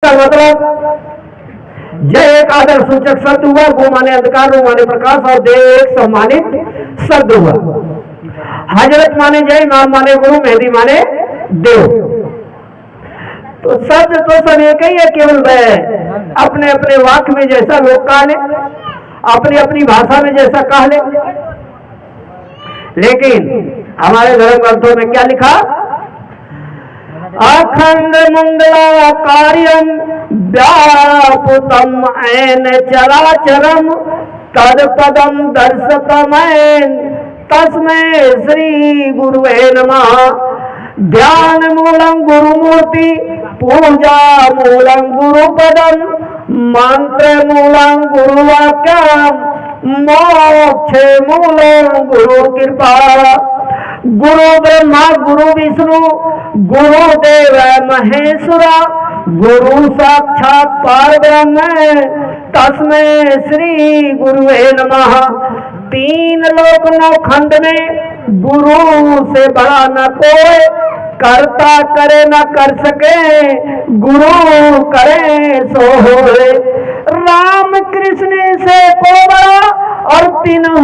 का मतलब जय एक आदर सूचक शब्द हुआ, गो माने अंधकार, रू माने प्रकाश और देव एक सम्मानित शब्द हुआ। हजरत माने जय, इमाम माने गुरु, मेहदी माने देव। तो शब्द तो सब एक ही है, केवल वह अपने अपने वाक्य में जैसा लोग कह ले, अपनी अपनी भाषा में जैसा कह ले। लेकिन हमारे धर्म ग्रंथों में क्या लिखा? अखंड मंगला कार्यम व्यापुतम ऐन चराचरम तदपदम दर्शतमैन तस्मै श्री गुरुवे नमः। ध्यान मूलम गुरुमूर्ति, पूजा मूलम गुरुपदम, मंत्र मूलम गुरुवाक्यम, मोक्ष मूलम गुरु कृपा। गुरु ब्रह्मा गुरु विष्णु गुरुदेव महेश्वरा, गुरु साक्षात परब्रह्म तस्मै श्री गुरुवे नमः। तीन लोक नौ खंड में गुरु से बड़ा न कोई, करता करे न कर सके, गुरु करे सो होए। राम कृष्ण से को बड़ा और तीनों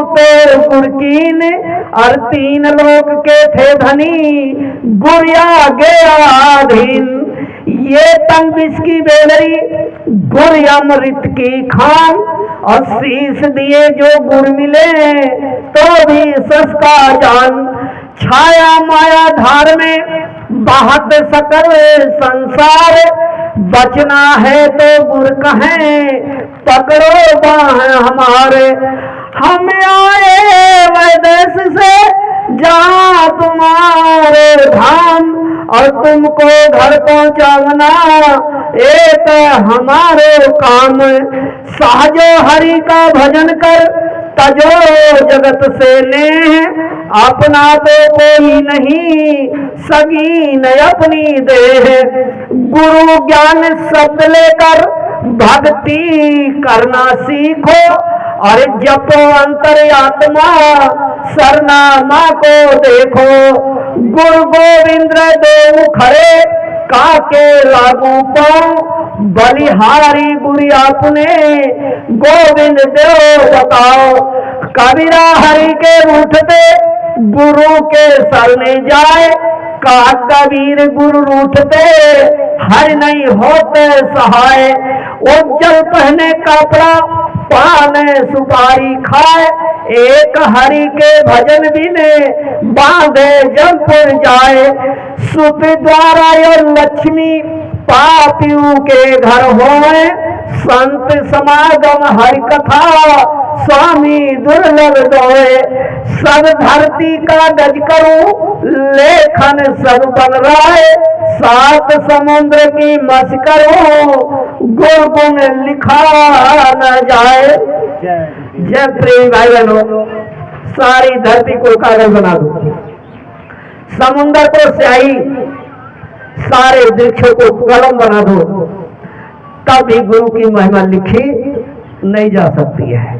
तो गुरकीन, और तीन लोक के थे धनी, गुरिया गया अधीन। ये तंग बिस्की बेलरी गुर अमृत की खान, और शीश दिए जो गुर मिले तो भी सस्ता जान। छाया माया धार में बहत सकल संसार, बचना है तो गुर कहें पकड़ो बाह हमारे। हम आए वैदेश से जहाँ तुम्हारे धाम, और तुमको घर पहुँचाना एक हमारे काम। सहजो हरि का भजन कर, तजो जगत से नेह, अपना तो कोई नहीं सगी न अपनी देह। गुरु ज्ञान शब्द लेकर भक्ति करना सीखो, और जपो अंतर्यात्मा सरनामा को देखो। गुरु गोविंद देव खड़े काके लागू पाऊं, बलिहारी गुरु आपने गोविंद देव बताओ। कबीरा हरि के उठते गुरु के शरणे जाए, का कबीर गुरु रूठते हर नहीं होते सहाय। उज्जल पहने कपड़ा पान सुपारी खाए, एक हरि के भजन बिने बांधे जमपुर जाए। सुप द्वारा और लक्ष्मी पापियों के घर होए, संत समागम हरि कथा स्वामी दुर्लभ दोए। सब धरती का गज करूं लेखन सब बन राय, सात समुद्र की मस करूं गुण गुण लिखा न जाए। जय प्रेम भाई बहनों, सारी धरती को कागज बना दो, समुद्र को स्याही, सारे वृक्षों को कलम बना दो, तब भी गुरु की महिमा लिखी नहीं जा सकती है।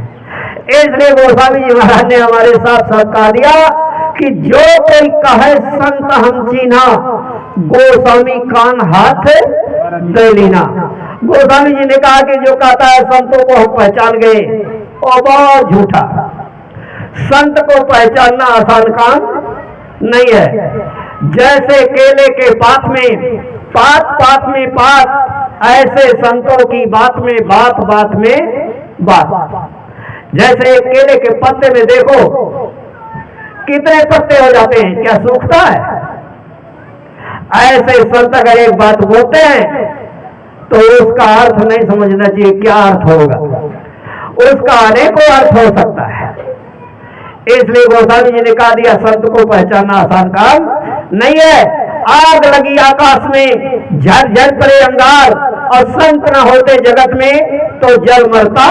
इसलिए गोस्वामी जी महाराज ने हमारे साथ साथ कहा दिया कि जो कोई कहे संत हम चीना, गोस्वामी कान हाथ दे लीना। गोस्वामी जी ने कहा कि जो कहता है संतों को हम पहचान गए, और बहुत झूठा। संत को पहचानना आसान काम नहीं है। जैसे केले के पात में पात में पात, ऐसे संतों की बात में बात, बात में बात। जैसे एक केले के पत्ते में देखो कितने पत्ते हो जाते हैं, क्या सूखता है? ऐसे संत अगर एक बात बोलते हैं तो उसका अर्थ नहीं समझना चाहिए क्या अर्थ होगा, उसका अनेकों अर्थ हो सकता है। इसलिए गोस्वामी जी ने कहा दिया संत को पहचानना आसान काम नहीं है। आग लगी आकाश में, झर झर पड़े अंगार, और संत न होते जगत में तो जल मरता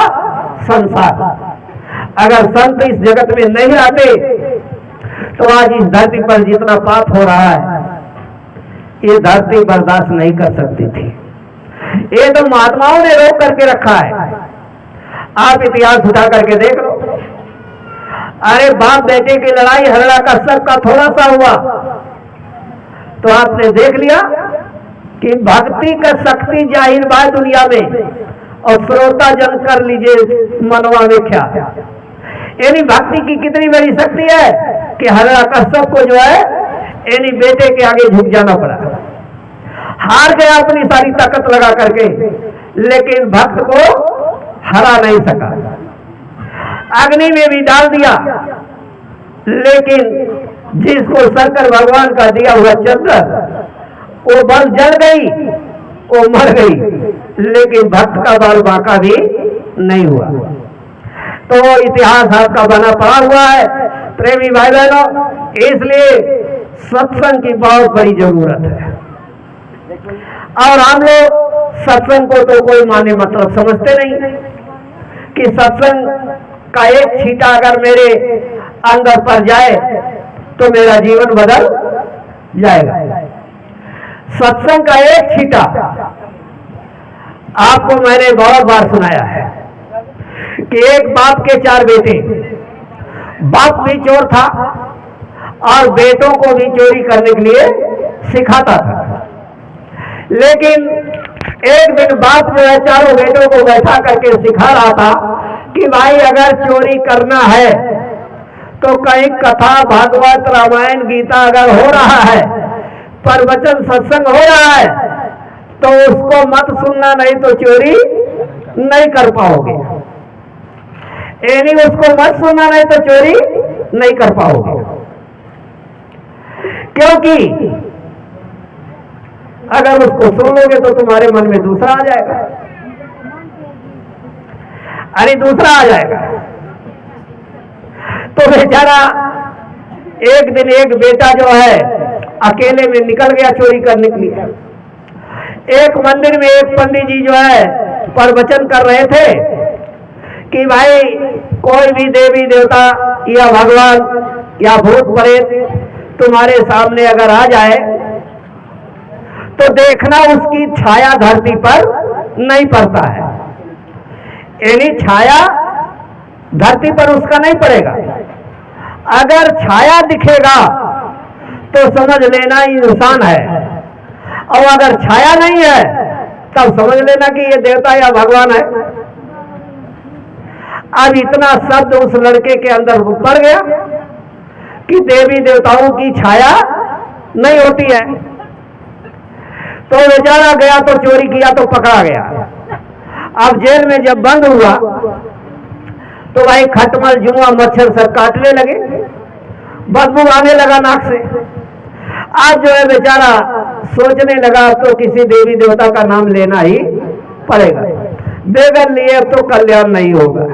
संसार। अगर संत इस जगत में नहीं आते तो आज इस धरती पर जितना पाप हो रहा है ये धरती बर्दाश्त नहीं कर सकती थी। ये तो महात्माओं ने रोक करके रखा है। आप इतिहास उठा करके देख लो। अरे बाप बेटे की लड़ाई हरड़ा का सबका थोड़ा सा हुआ तो आपने देख लिया कि भक्ति का शक्ति जाहिर बा दुनिया में, और श्रोता जन कर लीजिए मनवा में क्या। यानी भक्ति की कितनी बड़ी शक्ति है कि हिरण्यकश्यप को जो है यानी बेटे के आगे झुक जाना पड़ा, हार गया अपनी सारी ताकत लगा करके, लेकिन भक्त को हरा नहीं सका। अग्नि में भी डाल दिया, लेकिन जिसको शंकर भगवान का दिया हुआ चंद्र, वो बल जल गई, वो मर गई, लेकिन भक्त का बल बाका भी नहीं हुआ। तो इतिहास आपका बना पड़ा हुआ है प्रेमी भाई बहनों। इसलिए सत्संग की बहुत बड़ी जरूरत है, और हम लोग सत्संग को तो कोई माने मतलब समझते नहीं कि सत्संग का एक छींटा अगर मेरे अंदर पर जाए तो मेरा जीवन बदल जाएगा। सत्संग का एक छींटा आपको मैंने बहुत बार सुनाया है कि एक बाप के 4 बेटे, बाप भी चोर था और बेटों को भी चोरी करने के लिए सिखाता था। लेकिन एक दिन बाप जो है चारों बेटों को बैठा करके सिखा रहा था कि भाई अगर चोरी करना है तो कहीं कथा भागवत रामायण गीता अगर हो रहा है, प्रवचन सत्संग हो रहा है, तो उसको मत सुनना, नहीं तो चोरी नहीं कर पाओगे। यानी उसको मत सुनना, नहीं तो चोरी नहीं कर पाओगे, क्योंकि अगर उसको सुन लोगे तो तुम्हारे मन में दूसरा आ जाएगा, अरे दूसरा आ जाएगा। तो बेचारा एक दिन एक बेटा जो है अकेले में निकल गया चोरी करने के लिए। एक मंदिर में एक पंडित जी जो है प्रवचन कर रहे थे कि भाई कोई भी देवी देवता या भगवान या भूत प्रेत तुम्हारे सामने अगर आ जाए तो देखना उसकी छाया धरती पर नहीं पड़ता है, यानी छाया धरती पर उसका नहीं पड़ेगा। अगर छाया दिखेगा तो समझ लेना इंसान है, और अगर छाया नहीं है तब समझ लेना कि ये देवता या भगवान है। अब इतना शब्द उस लड़के के अंदर पड़ गया कि देवी देवताओं की छाया नहीं होती है। तो बेचारा गया तो चोरी किया तो पकड़ा गया। अब जेल में जब बंद हुआ तो भाई खटमल जुआ मच्छर सब काटने लगे, बदबू आने लगा नाक से। आज जो है बेचारा सोचने लगा तो किसी देवी देवता का नाम लेना ही पड़ेगा, बेगर लिए तो कल्याण नहीं होगा।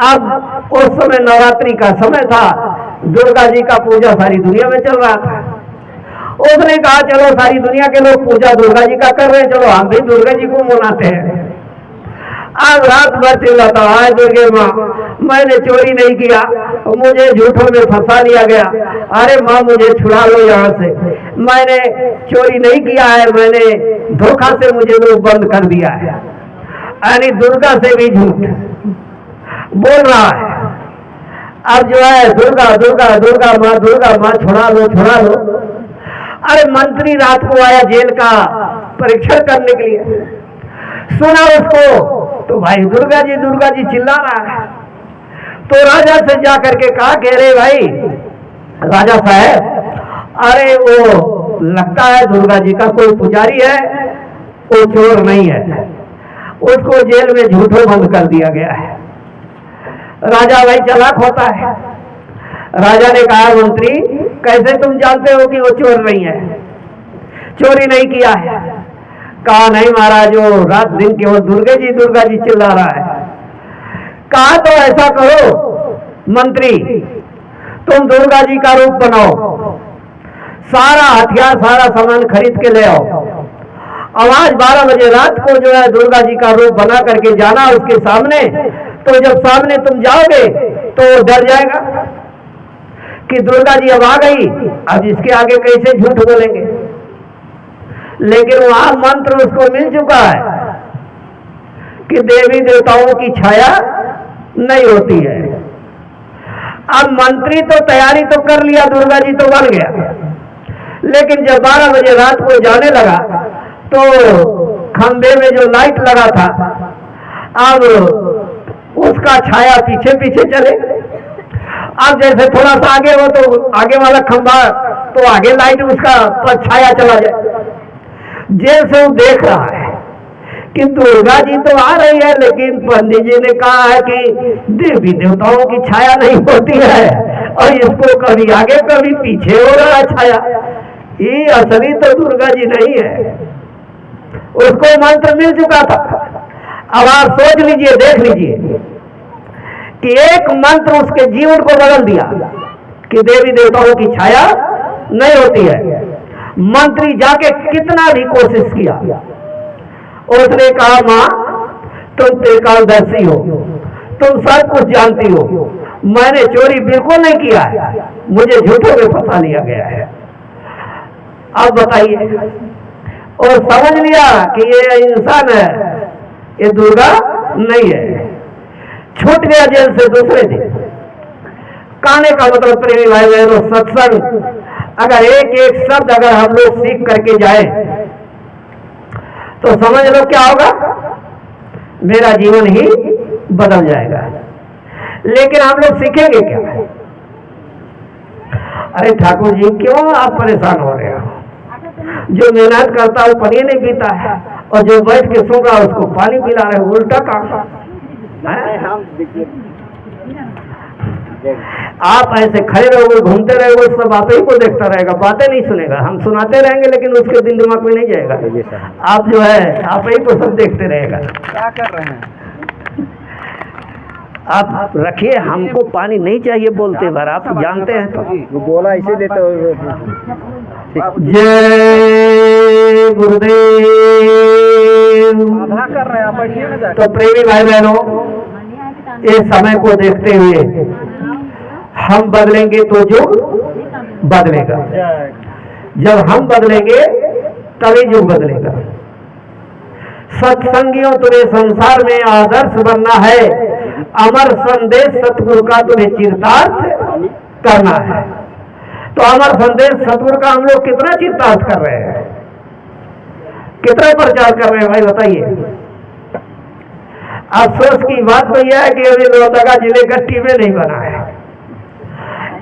अब उस समय नवरात्रि का समय था, दुर्गा जी का पूजा सारी दुनिया में चल रहा था। उसने कहा चलो सारी दुनिया के लोग पूजा दुर्गा जी का कर रहे हैं, चलो हम भी दुर्गा जी को मनाते हैं। आज रात भर चिल्लाता, हाय दुर्गे माँ मैंने चोरी नहीं किया, मुझे झूठों में फंसा लिया गया, अरे माँ मुझे छुड़ा लो यहाँ से, मैंने चोरी नहीं किया है, मैंने धोखा से मुझे लोग बंद कर दिया है। यानी दुर्गा से भी झूठ बोल रहा है। अब जो है दुर्गा दुर्गा दुर्गा माँ छुड़ा लो छुड़ा लो। अरे मंत्री रात को आया जेल का परीक्षण करने के लिए, सुना उसको तो भाई दुर्गा जी चिल्ला रहा है। तो राजा से जा करके कहा कह रहे भाई राजा साहब, अरे वो लगता है दुर्गा जी का कोई पुजारी है, वो चोर नहीं है, उसको जेल में झूठों बंद कर दिया गया है। राजा भाई चालाक होता है। राजा ने कहा मंत्री कैसे तुम जानते हो कि वो चोर नहीं है, चोरी नहीं किया है? कहा नहीं महाराज, वो रात दिन केवल दुर्गा जी चिल्ला रहा है। कहा तो ऐसा करो मंत्री, तुम दुर्गा जी का रूप बनाओ, सारा हथियार सारा सामान खरीद के ले आओ, आज 12 बजे रात को जो है दुर्गा जी का रूप बना करके जाना उसके सामने। तो जब सामने तुम जाओगे तो वो डर जाएगा कि दुर्गा जी अब आ गई, अब इसके आगे कैसे झूठ बोलेंगे। लेकिन वहां मंत्र उसको मिल चुका है कि देवी देवताओं की छाया नहीं होती है। अब मंत्री तो तैयारी तो कर लिया, दुर्गा जी तो बन गया, लेकिन जब 12 बजे रात को जाने लगा तो खंभे में जो लाइट लगा था अब उसका छाया पीछे पीछे चले। अब जैसे थोड़ा सा आगे हो तो आगे वाला खंभा तो आगे लाइट उसका छाया चला जाए। जैसे वो देख रहा है कि दुर्गा जी तो आ रही है, लेकिन पंडित जी ने कहा है कि देवी देवताओं की छाया नहीं होती है और इसको कभी आगे कभी पीछे हो रहा है छाया, ये असली तो दुर्गा जी नहीं है। उसको मंत्र मिल चुका था। अब आप सोच लीजिए, देख लीजिए कि एक मंत्र उसके जीवन को बदल दिया कि देवी देवताओं की छाया नहीं होती है। मंत्री जाके कितना भी कोशिश किया, उसने कहा मां तुम त्रिकालदर्शी हो, तुम सब कुछ जानती हो, मैंने चोरी बिल्कुल नहीं किया है, मुझे झूठों में फंसा लिया गया है। अब बताइए, और समझ लिया कि ये इंसान है, ये दुर्गा नहीं है। छूट गया जेल से दूसरे दिन। कहने का मतलब प्रेमी भाई बहनों, सत्संग अगर एक एक शब्द अगर हम लोग सीख करके जाए तो समझ लो क्या होगा, मेरा जीवन ही बदल जाएगा। लेकिन हम लोग सीखेंगे क्या? अरे ठाकुर जी क्यों आप परेशान हो रहे हो? जो मेहनत करता है वो पानी नहीं पीता है और जो बैठ के सो रहा है उसको पानी पिला रहे, उल्टा काम। आप ऐसे खड़े रहोगे, घूमते रहोगे, सब आप ही को देखता रहेगा, बातें नहीं सुनेगा। हम सुनाते रहेंगे लेकिन उसके दिल दिमाग में नहीं जाएगा। आप जो है आप ही को सब देखते रहेगा। क्या कर रहे हैं आप रखिए, हमको पानी नहीं चाहिए बोलते भर, आप जानते हैं तो वो बोला इसीलिए तो। जय गुरुदेव। आधा कर रहे हैं आप, बैठिए ना जाके। तो प्रेमी भाई बहनों, इस समय को देखते हुए हम बदलेंगे तो युग बदलेगा। जब हम बदलेंगे तभी युग बदलेगा। सत्संगियों, तुम्हें संसार में आदर्श बनना है, अमर संदेश सतगुरु का तुम्हें चिरतार्थ करना है। तो अमर संदेश सतगुरु का हम लोग कितना चिरतार्थ कर रहे हैं, कितना प्रचार कर रहे हैं भाई बताइए। अफसोस की बात तो यह है कि अभी लोहरदगा जिले का टीमें नहीं बना है।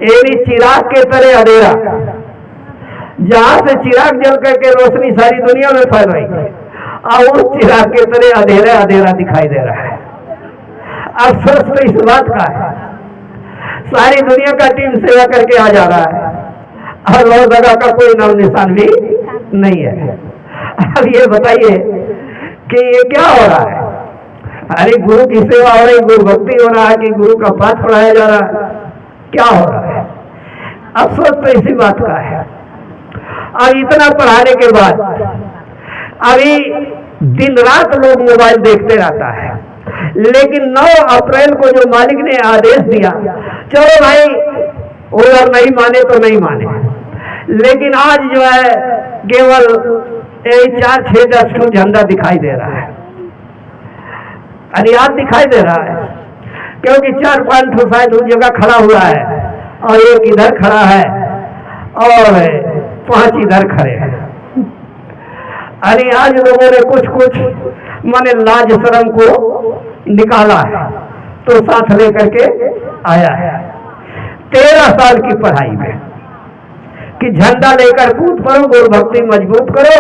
एनी चिराग के तरह अंधेरा, जहां से चिराग जल करके रोशनी सारी दुनिया में फैल रही है और उस चिराग के तरह अंधेरा अंधेरा दिखाई दे रहा है। अफसोस तो इस बात का है, सारी दुनिया का टीम सेवा करके आ जा रहा है और लोहरदगा का कोई नाम निशान भी नहीं है। अब ये बताइए कि ये क्या हो रहा है? अरे गुरु की सेवा हो रही, गुरु भक्ति हो रहा है कि गुरु का पाठ पढ़ाया जा रहा है, क्या हो रहा है? अफसोस तो इसी बात का है। और इतना पढ़ाने के बाद अभी दिन रात लोग मोबाइल देखते रहता है। लेकिन 9 अप्रैल को जो मालिक ने आदेश दिया, चलो भाई अगर नहीं माने तो नहीं माने, लेकिन आज जो है केवल 4, 6, 10 झंडा दिखाई दे रहा है, अरियाद दिखाई दे रहा है, क्योंकि 4-5 शायद उस जगह खड़ा हुआ है और एक इधर खड़ा है और 5 इधर खड़े हैं। अरे आज लोगों ने कुछ कुछ माने लाज शर्म को निकाला है तो साथ लेकर के आया है। 13 साल की पढ़ाई में कि झंडा लेकर कूद पड़ो, गुरु भक्ति मजबूत करो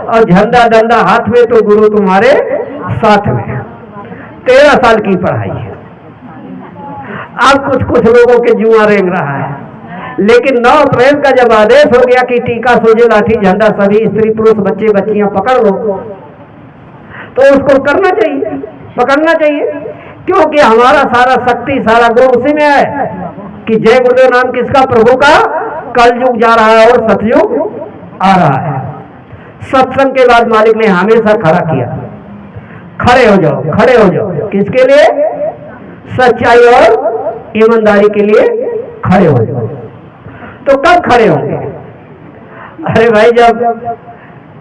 और झंडा डंडा हाथ में तो गुरु तुम्हारे साथ में। 13 साल की पढ़ाई है। अब कुछ कुछ लोगों के जुआ रेंग रहा है, लेकिन 9 अप्रैल का जब आदेश हो गया कि टीका सोजे लाठी झंडा सभी स्त्री पुरुष बच्चे बच्चियां पकड़ लो, तो उसको करना चाहिए, पकड़ना चाहिए, क्योंकि हमारा सारा शक्ति सारा गुण उसी में है कि जय गुरुदेव नाम किसका, प्रभु का। कलयुग जा रहा है और सतयुग आ रहा है। सत्संग के बाद मालिक ने हमेशा खड़ा किया, खड़े हो जाओ, खड़े हो जाओ। किसके लिए? सच्चाई और ईमानदारी के लिए खड़े हो जाओ। तो कब खड़े होंगे? अरे भाई जब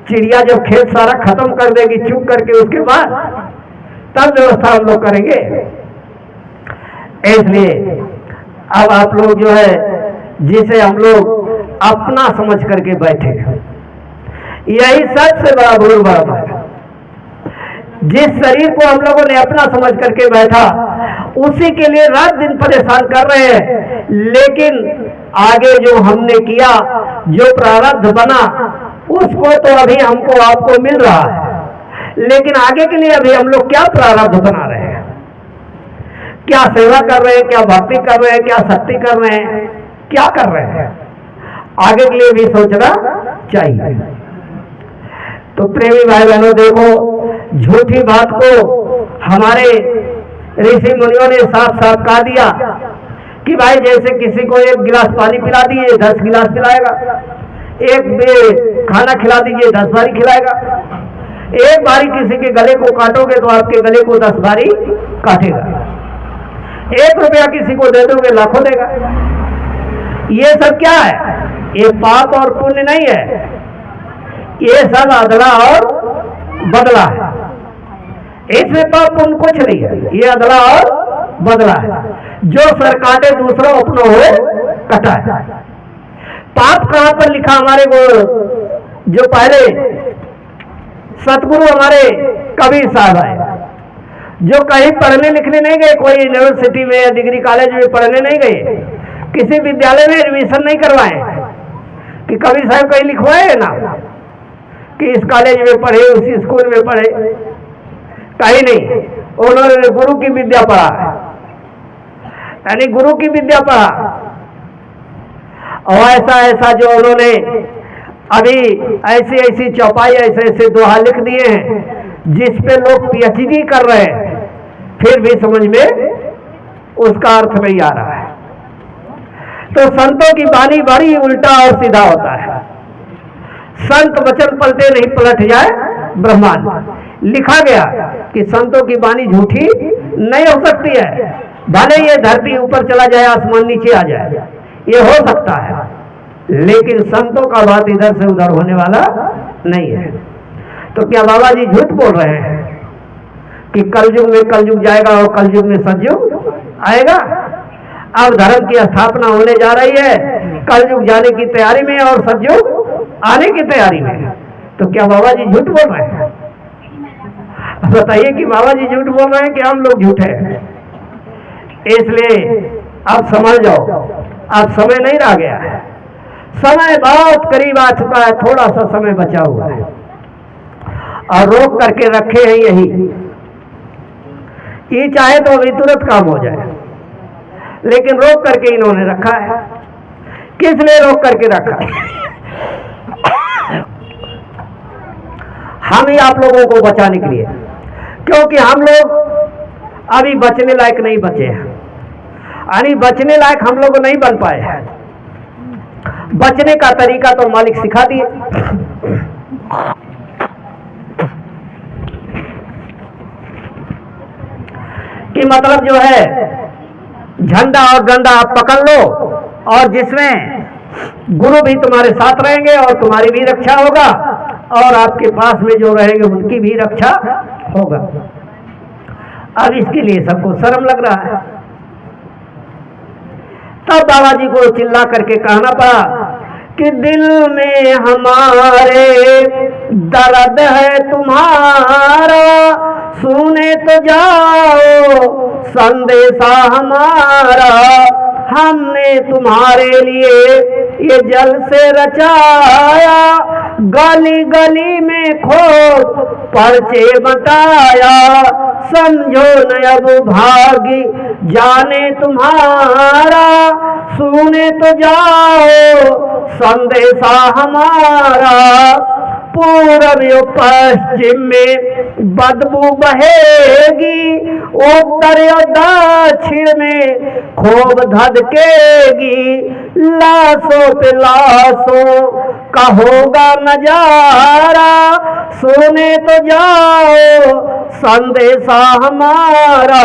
चिड़िया जब खेत सारा खत्म कर देगी चुप करके, उसके बाद तब व्यवस्था हम लोग करेंगे। इसलिए अब आप लोग जो है जिसे हम लोग अपना समझ करके बैठे। यही सबसे बड़ा भूल है। जिस शरीर को हम लोगों ने अपना समझ करके बैठा, उसी के लिए रात दिन परेशान कर रहे हैं, लेकिन आगे जो हमने किया, जो प्रारब्ध बना, उसको तो अभी हमको आपको मिल रहा है, लेकिन आगे के लिए अभी हम लोग क्या प्रारब्ध बना रहे हैं, क्या सेवा कर रहे हैं, क्या भक्ति कर रहे हैं, क्या शक्ति कर रहे हैं, क्या कर रहे हैं, आगे के लिए भी सोचना चाहिए। तो प्रेमी भाई बहनों, देखो, झूठी बात को हमारे ऋषि मुनियों ने साफ साफ कहा दिया कि भाई जैसे किसी को 1 गिलास पानी पिला दिए 10 गिलास पिलाएगा, एक खाना खिला दीजिए 10 बारी खिलाएगा, एक बारी किसी के गले को काटोगे तो आपके गले को 10 बारी काटेगा, 1 रुपया किसी को दे दोगे लाखों देगा। ये सब क्या है? ये पाप और पुण्य नहीं है, ये सब अदला और बदला है। इसमें पाप पुण्य कुछ नहीं है, ये अदला और बदला है। जो सर काटे दूसरा अपना हो कटा है। पाप कहां पर लिखा? हमारे को जो पहले सतगुरु हमारे कबीर साहब आए, जो कहीं पढ़ने लिखने नहीं गए, कोई यूनिवर्सिटी में या डिग्री कॉलेज में पढ़ने नहीं गए, किसी विद्यालय में एडमिशन नहीं करवाए कि कबीर साहब कहीं लिखवाए ना कि इस कॉलेज में पढ़े, उसी स्कूल में पढ़े, कहीं नहीं। उन्होंने गुरु की विद्या पढ़ा, यानी गुरु की विद्या पढ़ा। और ऐसा ऐसा जो उन्होंने अभी ऐसी ऐसी चौपाई, ऐसे ऐसे दोहा लिख दिए हैं जिस पे लोग पीएचडी कर रहे हैं, फिर भी समझ में उसका अर्थ नहीं आ रहा है। तो संतों की वाणी बड़ी उल्टा और सीधा होता है। संत वचन पलटे नहीं पलट जाए ब्रह्मांड। लिखा गया कि संतों की वाणी झूठी नहीं हो सकती है, भले ये धरती ऊपर चला जाए, आसमान नीचे आ जाए, ये हो सकता है, लेकिन संतों का बात इधर से उधर होने वाला नहीं है। तो क्या बाबा जी झूठ बोल रहे हैं कि कलयुग में कलयुग जाएगा और कलयुग में सतयुग आएगा? अब धर्म की स्थापना होने जा रही है, कलयुग जाने की तैयारी में और सतयुग आने की तैयारी में। तो क्या बाबा जी झूठ बोल रहे हैं? बताइए कि बाबा जी झूठ बोल रहे हैं कि हम लोग झूठे हैं? इसलिए अब समझ जाओ, अब समय नहीं रह गया है, समय बहुत करीब आ चुका है, थोड़ा सा समय बचा हुआ है और रोक करके रखे हैं यही। ये चाहे तो अभी तुरंत काम हो जाए, लेकिन रोक करके इन्होंने रखा है। किस लिए रोक करके रखा है? हम ही आप लोगों को बचाने के लिए, क्योंकि हम लोग अभी बचने लायक नहीं बचे हैं, यानी बचने लायक हम लोग नहीं बन पाए हैं। बचने का तरीका तो मालिक सिखा दिए। कि मतलब जो है झंडा और डंडा आप पकड़ लो, और जिसमें गुरु भी तुम्हारे साथ रहेंगे और तुम्हारी भी रक्षा होगा, और आपके पास में जो रहेंगे उनकी भी रक्षा होगा। अब इसके लिए सबको शर्म लग रहा है। तब बाबा जी को चिल्ला करके कहना पड़ा कि दिल में हमारे दर्द है तुम्हारा, सुने तो जाओ संदेशा हमारा, हमने तुम्हारे लिए ये जल से रचाया, गली गली में खोज पर्चे बटाया, समझो न अब भागी जाने तुम्हारा, सुने तो जाओ संदेशा हमारा। पूरब यो पश्चिम में बदबू बहेगी, उत्तर यो दक्षिण में खूब धधकेगी, लाशों पे लाशों का होगा नजारा, सुने तो जाओ संदेशा हमारा।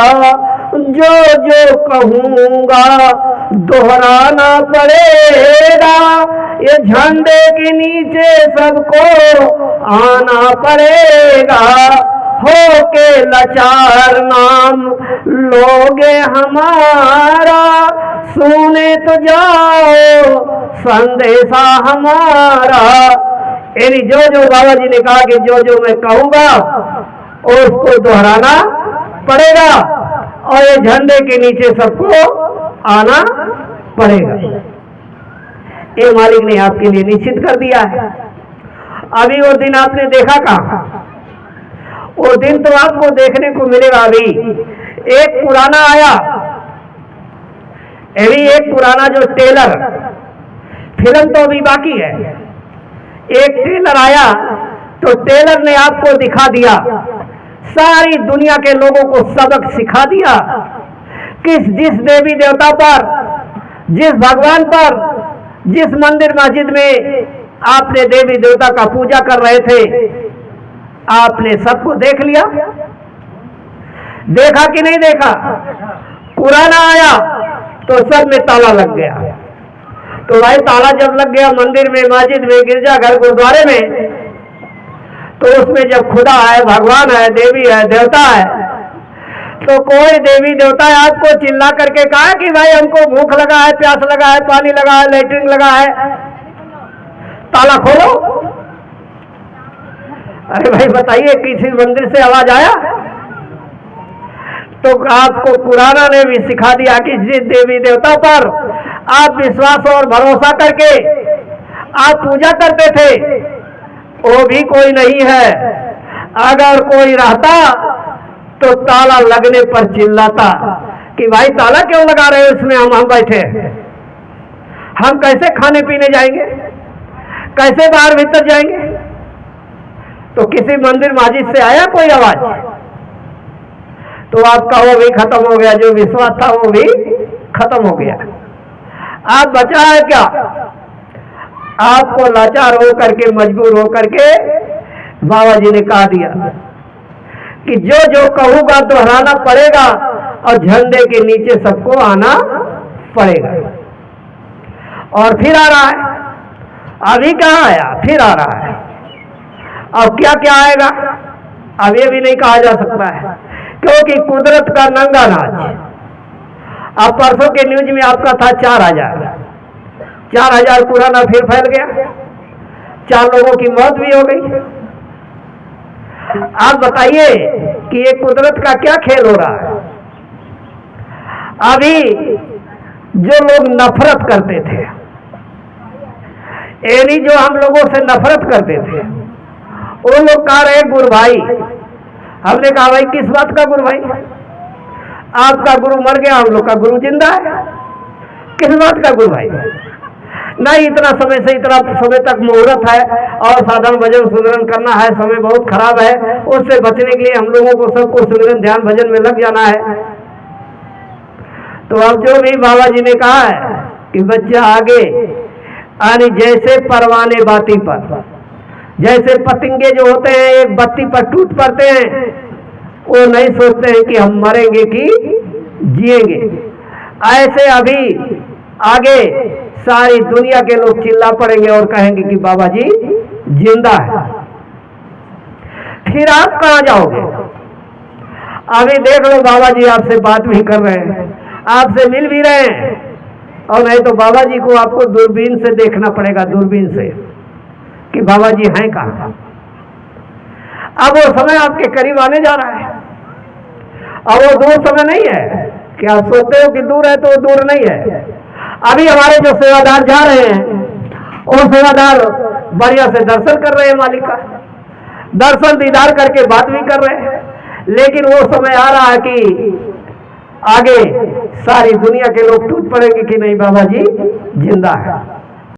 जो जो कहूँगा दोहराना पड़ेगा, ये झंडे के नीचे सबको आना पड़ेगा, होके लाचार नाम लोगे हमारा, सुने तो जाओ संदेशा हमारा। यानी जो जो बाबा जी ने कहा कि जो जो मैं कहूंगा उसको दोहराना पड़ेगा और ये झंडे के नीचे सबको आना पड़ेगा। ये मालिक ने आपके लिए निश्चित कर दिया है। अभी वो दिन आपने देखा कहाँ? वो दिन तो आपको देखने को मिलेगा। अभी एक पुराना आया, अभी एक पुराना जो टेलर, फिल्म तो अभी बाकी है, एक टेलर आया तो टेलर ने आपको दिखा दिया, सारी दुनिया के लोगों को सबक सिखा दिया कि जिस देवी देवता पर, जिस भगवान पर, जिस मंदिर मस्जिद में आपने देवी देवता का पूजा कर रहे थे, आपने सबको देख लिया। देखा कि नहीं देखा? कुरान आया तो सब में ताला लग गया। तो भाई ताला जब लग गया मंदिर में, मस्जिद में, गिरजाघर, गुरुद्वारे में, तो उसमें जब खुदा है, भगवान है, देवी है, देवता है, तो कोई देवी देवता है आपको चिल्ला करके कहा कि भाई हमको भूख लगा है, प्यास लगा है, पानी लगा है, लेटरिन लगा है, ताला खोलो। अरे भाई बताइए, किसी मंदिर से आवाज आया? तो आपको कुराना ने भी सिखा दिया कि जिस देवी देवता पर आप विश्वास और भरोसा करके आप पूजा करते थे वो भी कोई नहीं है। अगर कोई रहता तो ताला लगने पर चिल्लाता कि भाई ताला क्यों लगा रहे हो इसमें, हम बैठे, हम कैसे खाने पीने जाएंगे, कैसे बाहर भीतर जाएंगे? तो किसी मंदिर मस्जिद से आया कोई आवाज? तो आपका वो भी खत्म हो गया, जो विश्वास था वो भी खत्म हो गया। आप बचा है क्या? आपको लाचार हो करके, मजबूर हो करके बाबा जी ने कहा दिया कि जो जो कहूंगा दोहराना पड़ेगा और झंडे के नीचे सबको आना पड़ेगा। और फिर आ रहा है, अभी कहाँ आया, फिर आ रहा है। अब क्या क्या आएगा अब ये भी नहीं कहा जा सकता है, क्योंकि कुदरत का नंगा नाच। अब परसों के न्यूज में आपका था 4,000 पुराना फिर फैल गया, 4 लोगों की मौत भी हो गई। आप बताइए कि ये कुदरत का क्या खेल हो रहा है? अभी जो लोग नफरत करते थे, यानी जो हम लोगों से नफरत करते थे, वो लोग कह रहे गुरु भाई। हमने कहा भाई किस बात का गुरु भाई? आपका गुरु मर गया, हम लोग का गुरु जिंदा है, किस बात का गुरु भाई? नहीं, इतना समय से इतना समय तक मुहूर्त है और साधन भजन सुमिरन करना है, समय बहुत खराब है, उससे बचने के लिए हम लोगों को सबको सुमिरन ध्यान भजन में लग जाना है। तो अब जो भी बाबा जी ने कहा है कि बच्चा आगे आने, जैसे परवाने बाती पर, जैसे पतंगे जो होते हैं एक बत्ती पर टूट पड़ते हैं, वो नहीं सोचते हैं कि हम मरेंगे कि जिएंगे। ऐसे अभी आगे सारी दुनिया के लोग चिल्ला पड़ेंगे और कहेंगे कि बाबा जी जिंदा है। फिर आप कहाँ जाओगे? अभी देख लो, बाबा जी आपसे बात भी कर रहे हैं, आपसे मिल भी रहे हैं, और नहीं तो बाबा जी को आपको दूरबीन से देखना पड़ेगा, दूरबीन से, कि बाबा जी हैं कहाँ। अब वो समय आपके करीब आने जा रहा है। अब वो दूर समय नहीं है कि आप सोचते हो कि दूर है, तो वो दूर नहीं है। अभी हमारे जो सेवादार जा रहे हैं, वो सेवादार बढ़िया से दर्शन कर रहे हैं मालिक का, दर्शन दीदार करके बात भी कर रहे हैं। लेकिन वो समय आ रहा है कि आगे सारी दुनिया के लोग टूट पड़ेंगे कि नहीं बाबा जी जिंदा है।